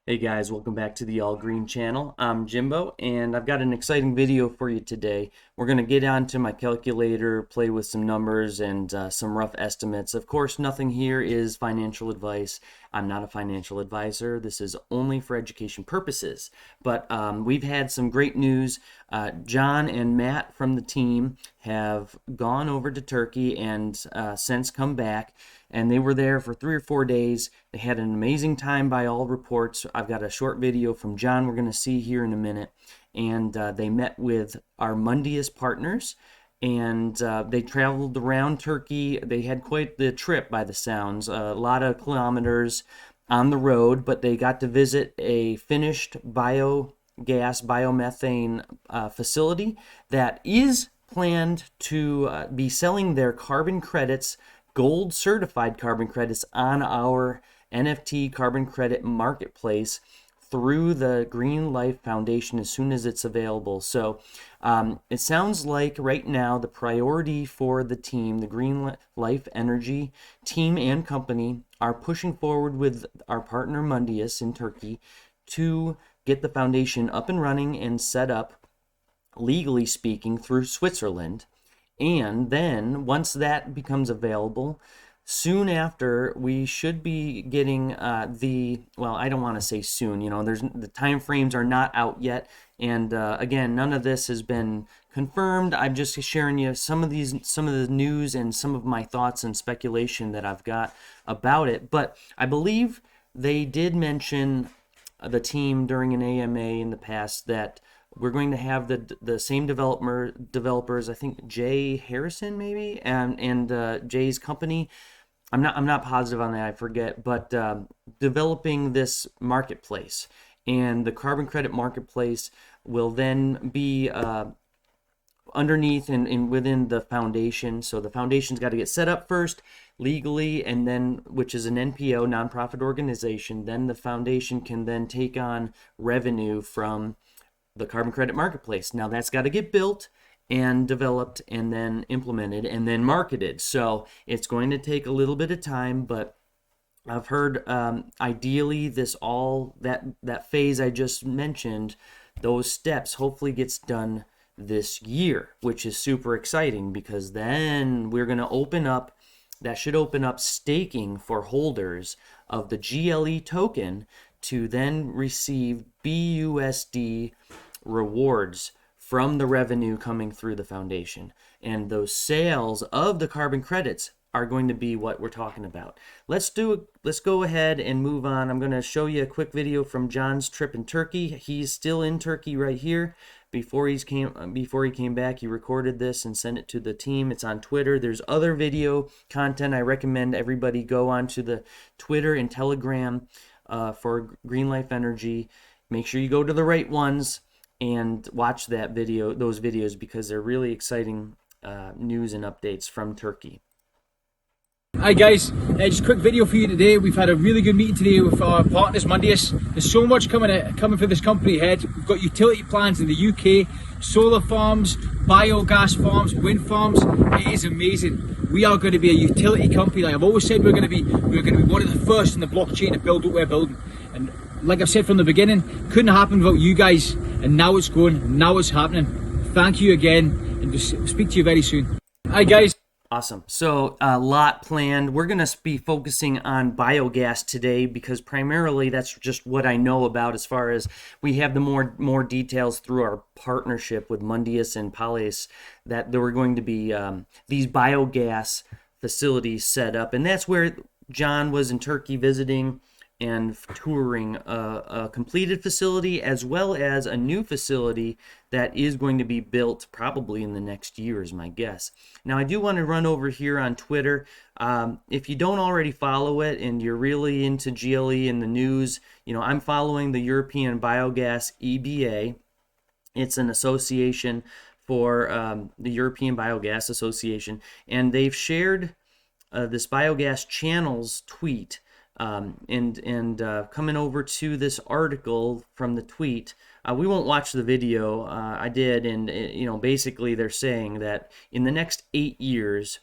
Hey guys, welcome back to the All Green channel. I'm Jimbo, and I've got an exciting video for you today. We're going to get onto my calculator, play with some numbers and some rough estimates. Of course, nothing here is financial advice. I'm not a financial advisor. This is only for education purposes. But we've had some great news. John and Matt from the team have gone over to Turkey and since come back. And they were there for 3 or 4 days. They had an amazing time by all reports. I've got a short video from John we're going to see here in a minute. And they met with our Mundius partners. And they traveled around Turkey. They had quite the trip by the sounds. A lot of kilometers on the road. But they got to visit a finished biogas, biomethane facility that is planned to be selling their carbon credits, gold certified carbon credits, on our NFT carbon credit marketplace through the Green Life Foundation as soon as it's available. So it sounds like right now the priority for the team, the Green Life Energy team and company, are pushing forward with our partner Mundius in Turkey to get the foundation up and running and set up, legally speaking, through Switzerland. And then once that becomes available, soon after, we should be getting well, I don't want to say soon, the time frames are not out yet. And again, none of this has been confirmed. I'm just sharing you some of the news and some of my thoughts and speculation that I've got about it. But I believe they did mention, the team, during an AMA in the past, that we're going to have the same developers. I think Jay Harrison maybe, and Jay's company. I'm not positive on that. I forget, but developing this marketplace, and the carbon credit marketplace will then be underneath and within the foundation. So the foundation's got to get set up first legally, and then, which is an NPO, nonprofit organization. Then the foundation can then take on revenue from the carbon credit marketplace. Now that's got to get built and developed and then implemented and then marketed. So it's going to take a little bit of time, but I've heard ideally that phase I just mentioned, those steps, hopefully gets done this year, which is super exciting, because then we're going to open up, that should open up staking for holders of the GLE token to then receive BUSD rewards from the revenue coming through the foundation. And those sales of the carbon credits are going to be what we're talking about. Let's go ahead and move on. I'm going to show you a quick video from John's trip in Turkey. He's still in Turkey right here. Before he came back, he recorded this and sent it to the team. It's on Twitter. There's other video content. I recommend everybody go onto the Twitter and Telegram for Green Life Energy. Make sure you go to the right ones and watch those videos, because they're really exciting news and updates from Turkey. Hi guys, just a quick video for you today. We've had a really good meeting today with our partners Mundius. There's so much coming for this company ahead. We've got utility plans in the UK, solar farms, biogas farms, wind farms. It is amazing. We are going to be a utility company. Like I've always said, we're going to be one of the first in the blockchain to build what we're building. And like I've said from the beginning, couldn't happen without you guys. And now it's going, now it's happening. Thank you again, and just speak to you very soon. Hi guys. Awesome. So a lot planned. We're going to be focusing on biogas today, because primarily that's just what I know about, as far as we have the more details through our partnership with Mundius and Palace, that there were going to be these biogas facilities set up. And that's where John was in Turkey visiting and touring a completed facility, as well as a new facility that is going to be built probably in the next year, is my guess. Now, I do want to run over here on Twitter. If you don't already follow it and you're really into GLE and the news, I'm following the European Biogas EBA. It's an association for the European Biogas Association, and they've shared this Biogas Channels tweet. Coming over to this article from the tweet, we won't watch the video. I did, and basically they're saying that in the next 8 years,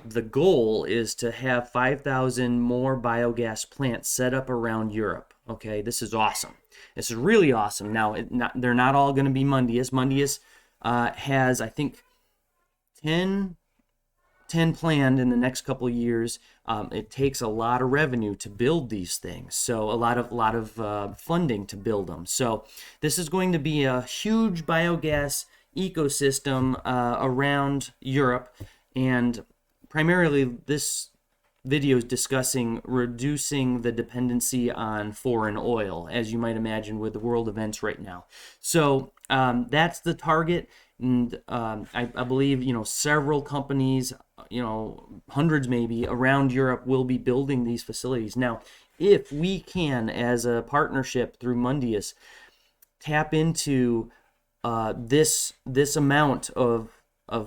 The goal is to have 5,000 more biogas plants set up around Europe. Okay, this is awesome. This is really awesome. Now, they're not all going to be Mundius. Mundius has, I think, 10 10 planned in the next couple of years. It takes a lot of revenue to build these things, so a lot of funding to build them. So this is going to be a huge biogas ecosystem around Europe, and primarily this video is discussing reducing the dependency on foreign oil, as you might imagine with the world events right now. So that's the target. And I believe, several companies, hundreds maybe around Europe will be building these facilities. Now, if we can, as a partnership through Mundius, tap into this amount of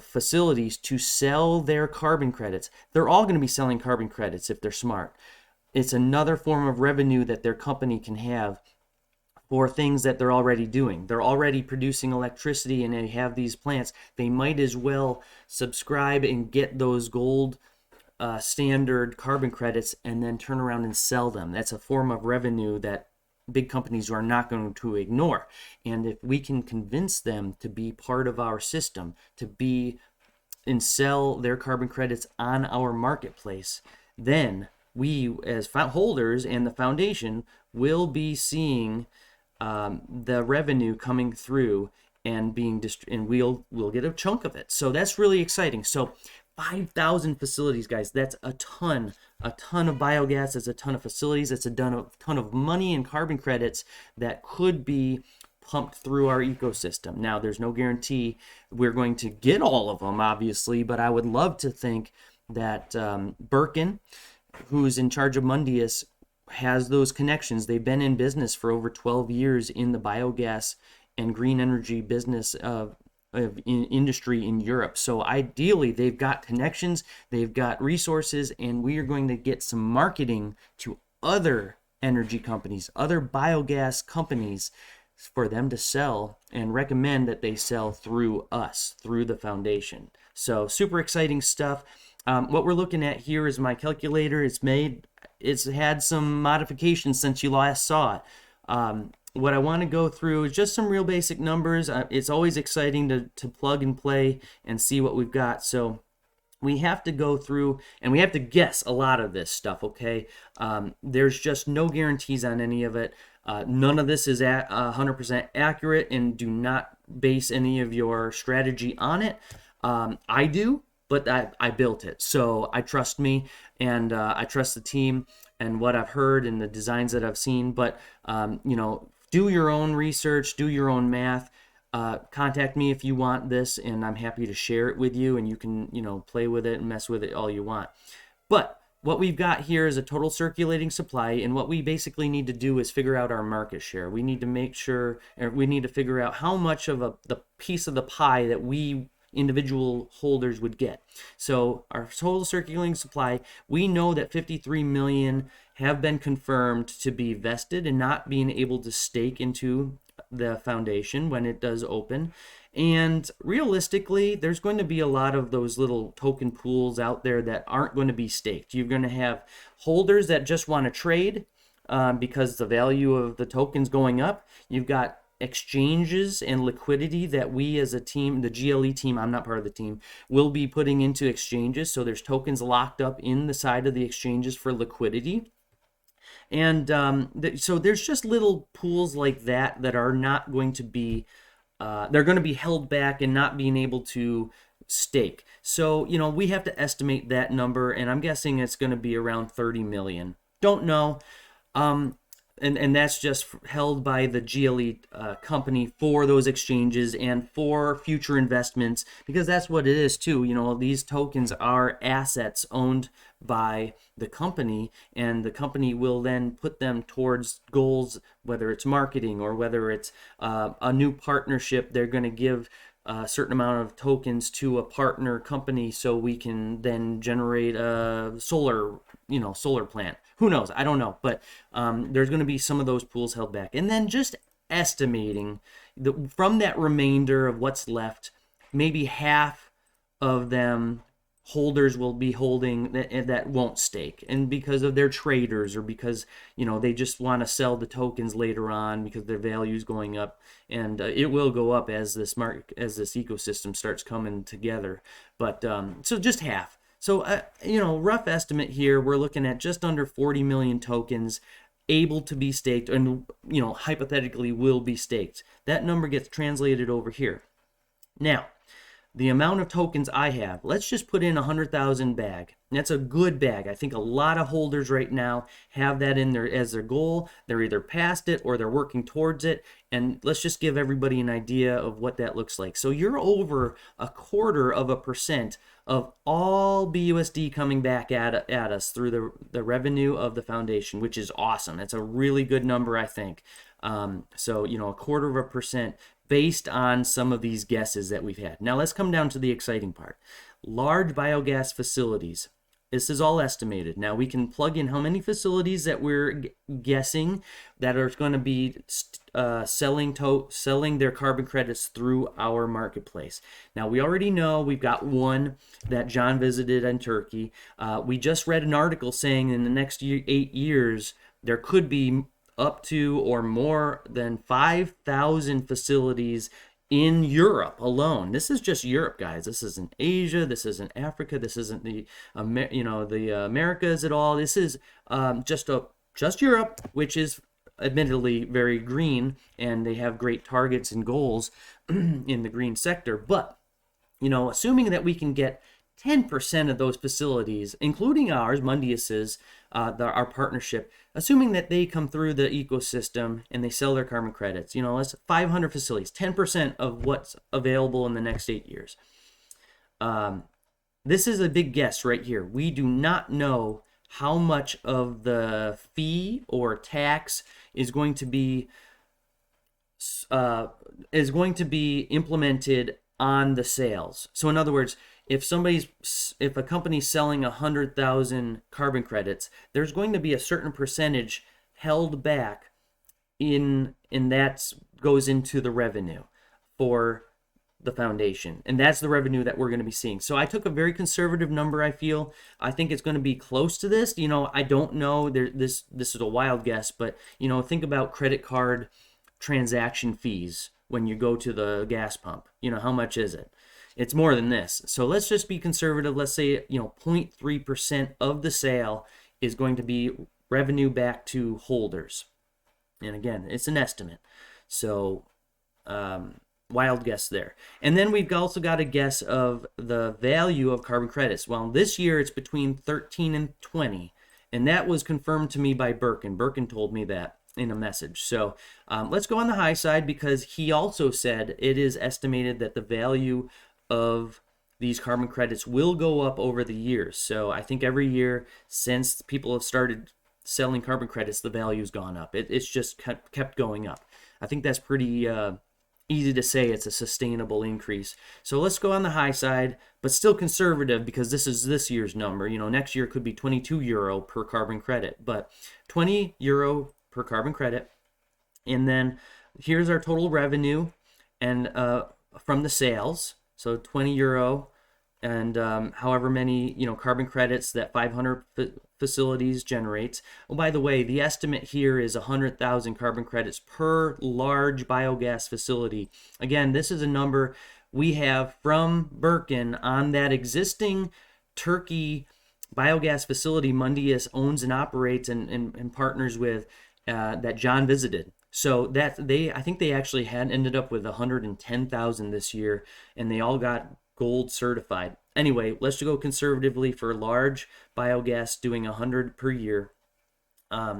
facilities to sell their carbon credits, they're all going to be selling carbon credits if they're smart. It's another form of revenue that their company can have for things that they're already doing. They're already producing electricity and they have these plants. They might as well subscribe and get those gold standard carbon credits and then turn around and sell them. That's a form of revenue that big companies are not going to ignore. And if we can convince them to be part of our system, to be and sell their carbon credits on our marketplace, then we as holders and the foundation will be seeing the revenue coming through and being and we'll get a chunk of it. So that's really exciting. So 5,000 facilities, guys. That's a ton of biogas. It's a ton of facilities. It's a ton of money and carbon credits that could be pumped through our ecosystem. Now, there's no guarantee we're going to get all of them, obviously, but I would love to think that Birkin, who's in charge of Mundius, has those connections. They've been in business for over 12 years in the biogas and green energy business of industry in Europe. So ideally, they've got connections, they've got resources, and we are going to get some marketing to other energy companies, other biogas companies, for them to sell and recommend that they sell through us, through the foundation. So super exciting stuff. What we're looking at here is my calculator. It's had some modifications since you last saw it. What I want to go through is just some real basic numbers. It's always exciting to plug and play and see what we've got. So we have to go through and we have to guess a lot of this stuff, okay? There's just no guarantees on any of it. None of this is 100% accurate, and do not base any of your strategy on it. I do, but I built it, so I trust me, and I trust the team and what I've heard and the designs that I've seen. But do your own research, do your own math. Contact me if you want this, and I'm happy to share it with you, and you can play with it and mess with it all you want. But what we've got here is a total circulating supply, and what we basically need to do is figure out our market share. We need to make sure, or we need to figure out how much of the piece of the pie that we individual holders would get. So our total circulating supply, we know that 53 million have been confirmed to be vested and not being able to stake into the foundation when it does open. And realistically, there's going to be a lot of those little token pools out there that aren't going to be staked. You're going to have holders that just want to trade because the value of the token's going up. You've got exchanges and liquidity that we as a team, the GLE team, I'm not part of the team, will be putting into exchanges. So there's tokens locked up in the side of the exchanges for liquidity. And so there's just little pools like that are not going to be, they're going to be held back and not being able to stake. So, we have to estimate that number, and I'm guessing it's going to be around 30 million. Don't know. And that's just held by the GLE company for those exchanges and for future investments, because that's what it is too. These tokens are assets owned by the company, and the company will then put them towards goals, whether it's marketing or whether it's a new partnership. They're going to give a certain amount of tokens to a partner company so we can then generate a solar plant. Who knows? I don't know. But there's going to be some of those pools held back. And then just estimating from that remainder of what's left, maybe half of them holders will be holding that won't stake, and because of their traders, or because they just want to sell the tokens later on because their value is going up, and it will go up as this ecosystem starts coming together. But so just half. So rough estimate here, we're looking at just under 40 million tokens able to be staked, and hypothetically will be staked. That number gets translated over here. Now, the amount of tokens I have, let's just put in 100,000 bag. That's a good bag. I think a lot of holders right now have that in there as their goal. They're either past it or they're working towards it. And let's just give everybody an idea of what that looks like. So you're over 1/4% of all BUSD coming back at us through the revenue of the foundation, which is awesome. It's a really good number, I think. So 1/4% based on some of these guesses that we've had. Now let's come down to the exciting part. Large biogas facilities. This is all estimated. Now we can plug in how many facilities that we're guessing that are going to be selling their carbon credits through our marketplace. Now we already know we've got one that John visited in Turkey. We just read an article saying in the next 8 years there could be up to or more than 5,000 facilities in Europe alone. This is just Europe, guys. This isn't Asia. This isn't Africa. This isn't the Americas at all. This is just Europe, which is admittedly very green, and they have great targets and goals in the green sector. But assuming that we can get 10% of those facilities, including ours, Mundius's, our partnership, assuming that they come through the ecosystem and they sell their carbon credits, let's 500 facilities, 10% of what's available in the next 8 years. This is a big guess right here. We do not know how much of the fee or tax is going to be implemented on the sales. So in other words, if a company's selling 100,000 carbon credits, there's going to be a certain percentage held back and that goes into the revenue for the foundation, and that's the revenue that we're going to be seeing. So I took a very conservative number. I think it's going to be close to this. I don't know. This is a wild guess, but think about credit card transaction fees when you go to the gas pump. How much is it? It's more than this. So let's just be conservative. Let's say 0.3% of the sale is going to be revenue back to holders. And again, it's an estimate. So wild guess there. And then we've also got a guess of the value of carbon credits. Well, this year it's between 13 and 20. And that was confirmed to me by Birkin. Birkin told me that in a message. So let's go on the high side, because he also said it is estimated that the value of these carbon credits will go up over the years. So I think every year since people have started selling carbon credits, the value's gone up. It's just kept going up. I think that's pretty easy to say it's a sustainable increase. So let's go on the high side, but still conservative, because this is this year's number. Next year could be 22 euro per carbon credit, but 20 euro per carbon credit. And then here's our total revenue and from the sales. So 20 euro and however many carbon credits that 500 facilities generates. Oh, by the way, the estimate here is 100,000 carbon credits per large biogas facility. Again, this is a number we have from Birkin on that existing Turkey biogas facility Mundius owns and operates and partners with, that John visited. So that I think they actually had ended up with 110,000 this year, and they all got gold certified. Anyway, let's go conservatively for large biogas, doing 100 per year.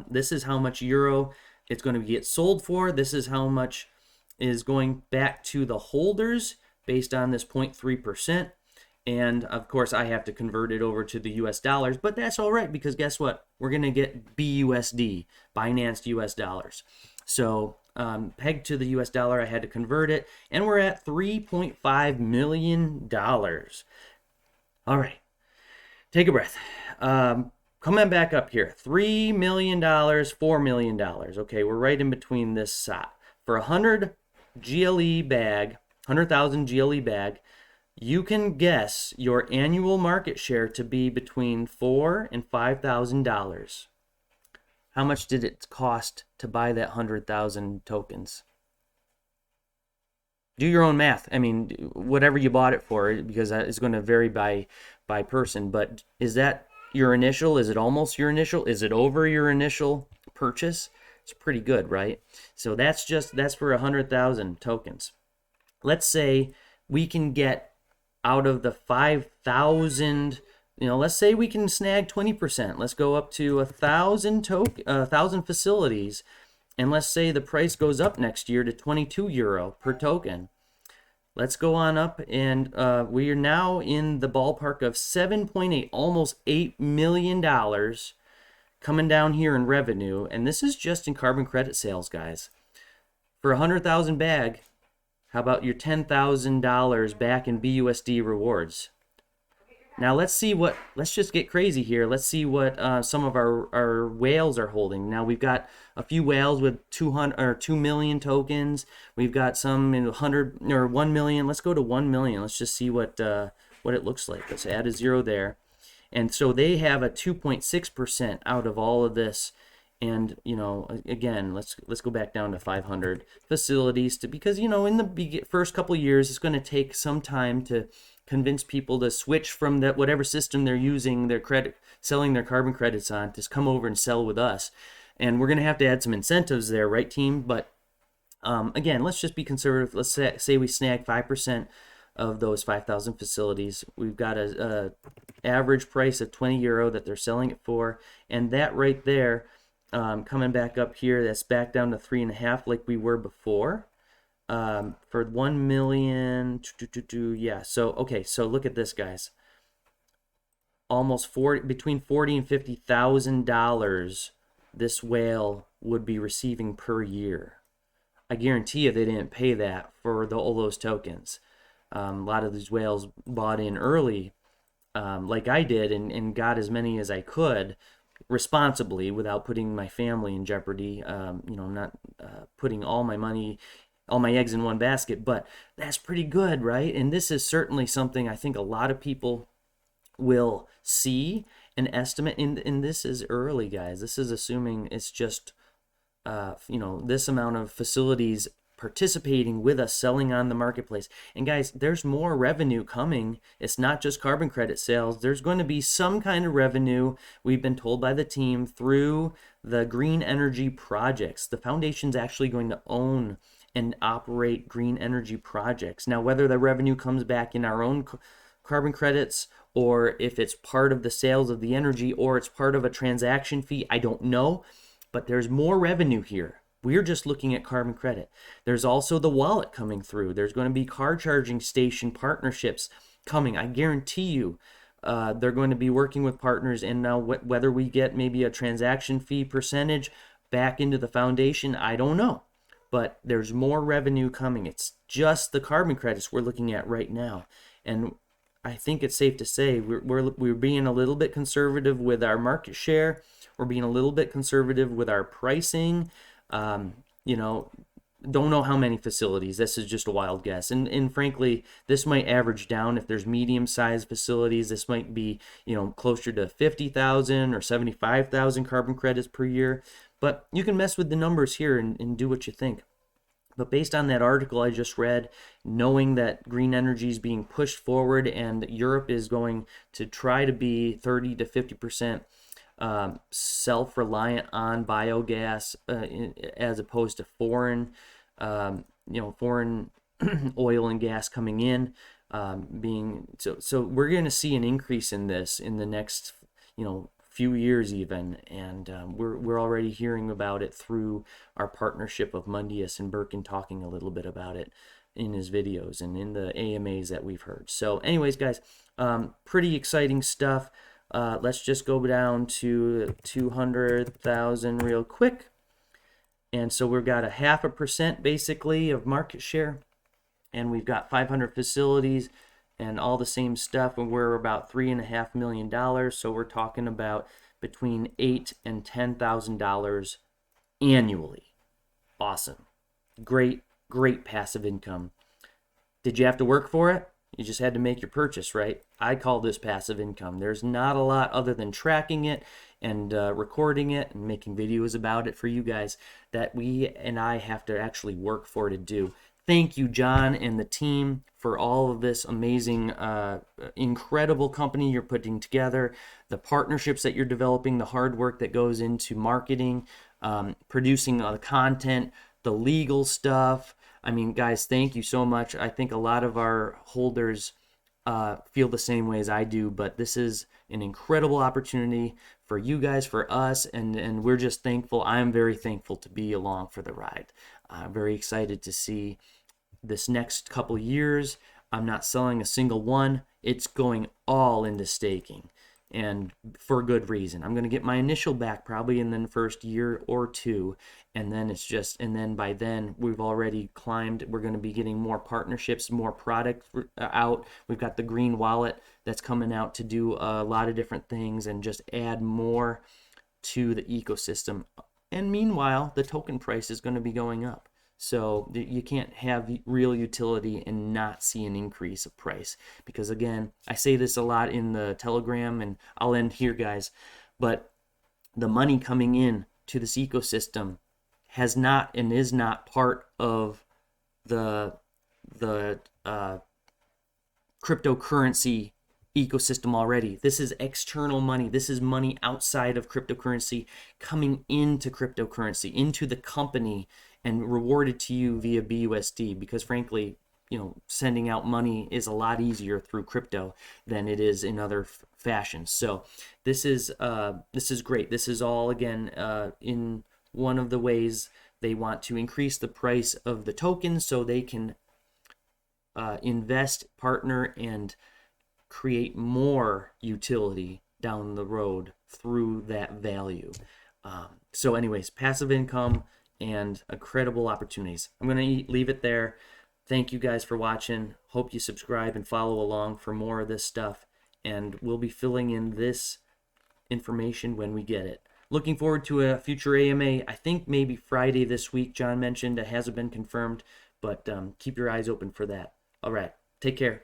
This is how much euro it's going to get sold for. This is how much is going back to the holders based on this 0.3%. And of course, I have to convert it over to the US dollars, but that's all right, because guess what? We're going to get BUSD, Binance US dollars. So pegged to the US dollar, I had to convert it, and we're at $3.5 million. All right, take a breath. Coming back up here, $3 million, $4 million. Okay, we're right in between this SOT. For 100 GLE bag, 100,000 GLE bag, You can guess your annual market share to be between $4,000 and $5,000. How much did it cost to buy that 100,000 tokens? Do your own math. I mean, whatever you bought it for, because it's going to vary by person. But is that your initial? Is it almost your initial? Is it over your initial purchase? It's pretty good, right? So that's for 100,000 tokens. Let's say we can get out of the 5,000. Let's say we can snag 20%. Let's go up to 1,000 facilities, and let's say the price goes up next year to 22 euro per token. Let's go on up, and we are now in the ballpark of 7.8, almost $8 million coming down here in revenue. And this is just in carbon credit sales, guys. For 100,000 bag, how about your $10,000 back in BUSD rewards? Now let's just get crazy here. Let's see what some of our whales are holding. Now we've got a few whales with 200 or 2 million tokens. We've got some in 100 or 1 million. Let's go to 1 million. Let's just see what it looks like. Let's add a 0 there. And so they have a 2.6% out of all of this. And again, let's go back down to 500 facilities because in the first couple years it's going to take some time to convince people to switch from that whatever system they're using selling their carbon credits on to come over and sell with us. And we're going to have to add some incentives there, right, team? But again, let's just be conservative. Let's say we snag 5% of those 5,000 facilities. We've got a average price of 20 euro that they're selling it for, and that right there, coming back up here, that's back down to 3.5 like we were before. For 1 million, yeah. So okay, so look at this, guys. Almost between $40,000 and $50,000 this whale would be receiving per year. I guarantee you they didn't pay that for all those tokens. A lot of these whales bought in early, like I did, and got as many as I could responsibly without putting my family in jeopardy. I'm not putting all my eggs in one basket, but that's pretty good, right? And this is certainly something I think a lot of people will see and estimate. And this is early, guys. This is assuming it's just, this amount of facilities participating with us, selling on the marketplace. And guys, there's more revenue coming. It's not just carbon credit sales. There's going to be some kind of revenue, we've been told by the team, through the green energy projects. The foundation's actually going to own and operate green energy projects. Now, whether the revenue comes back in our own carbon credits, or if it's part of the sales of the energy, or it's part of a transaction fee, I don't know. But there's more revenue here. We're just looking at carbon credit. There's also the wallet coming through. There's going to be car charging station partnerships coming. I guarantee you they're going to be working with partners. And now whether we get maybe a transaction fee percentage back into the foundation, I don't know. But there's more revenue coming. It's just the carbon credits we're looking at right now. And I think it's safe to say we're being a little bit conservative with our market share. We're being a little bit conservative with our pricing. Don't know how many facilities. This is just a wild guess. And frankly, this might average down. If there's medium-sized facilities, this might be, closer to 50,000 or 75,000 carbon credits per year. But you can mess with the numbers here and do what you think. But based on that article I just read, knowing that green energy is being pushed forward and Europe is going to try to be 30 to 50% self-reliant on biogas as opposed to foreign oil and gas coming in, so we're going to see an increase in this in the next few years even, and we're already hearing about it through our partnership of Mundius and Birkin talking a little bit about it in his videos and in the AMAs that we've heard. So anyways, guys, pretty exciting stuff. Let's just go down to 200,000 real quick. And so we've got a 0.5% basically of market share, and we've got 500 facilities and all the same stuff, and we're about $3.5 million. So we're talking about between $8,000 and $10,000 annually. Awesome. Great passive income. Did you have to work for it? You just had to make your purchase, right? I call this passive income. There's not a lot other than tracking it and recording it and making videos about it for you guys that we and I have to actually work for to do. Thank you, John and the team, for all of this amazing, incredible company you're putting together, the partnerships that you're developing, the hard work that goes into marketing, producing the content, the legal stuff. I mean, guys, thank you so much. I think a lot of our holders feel the same way as I do, but this is an incredible opportunity for you guys, for us, and we're just thankful. I'm very thankful to be along for the ride. Very excited to see this next couple years. I'm not selling a single one. It's going all into staking, and for good reason. I'm going to get my initial back probably in the first year or two, and then it's just, and then by then we've already climbed. We're going to be getting more partnerships, more product out. We've got the green wallet that's coming out to do a lot of different things and just add more to the ecosystem. And meanwhile, the token price is going to be going up. So you can't have real utility and not see an increase of price. Because again, I say this a lot in the Telegram, and I'll end here, guys, but the money coming in to this ecosystem has not and is not part of the cryptocurrency ecosystem already. This is external money. This is money outside of cryptocurrency coming into cryptocurrency, into the company, and rewarded to you via BUSD, because frankly, sending out money is a lot easier through crypto than it is in other fashions. So this is great. This is all, again, in one of the ways they want to increase the price of the token so they can invest, partner, and create more utility down the road through that value. So anyways, passive income and incredible opportunities. I'm going to leave it there. Thank you guys for watching. Hope you subscribe and follow along for more of this stuff. And we'll be filling in this information when we get it. Looking forward to a future AMA. I think maybe Friday this week, John mentioned. It hasn't been confirmed, but keep your eyes open for that. All right. Take care.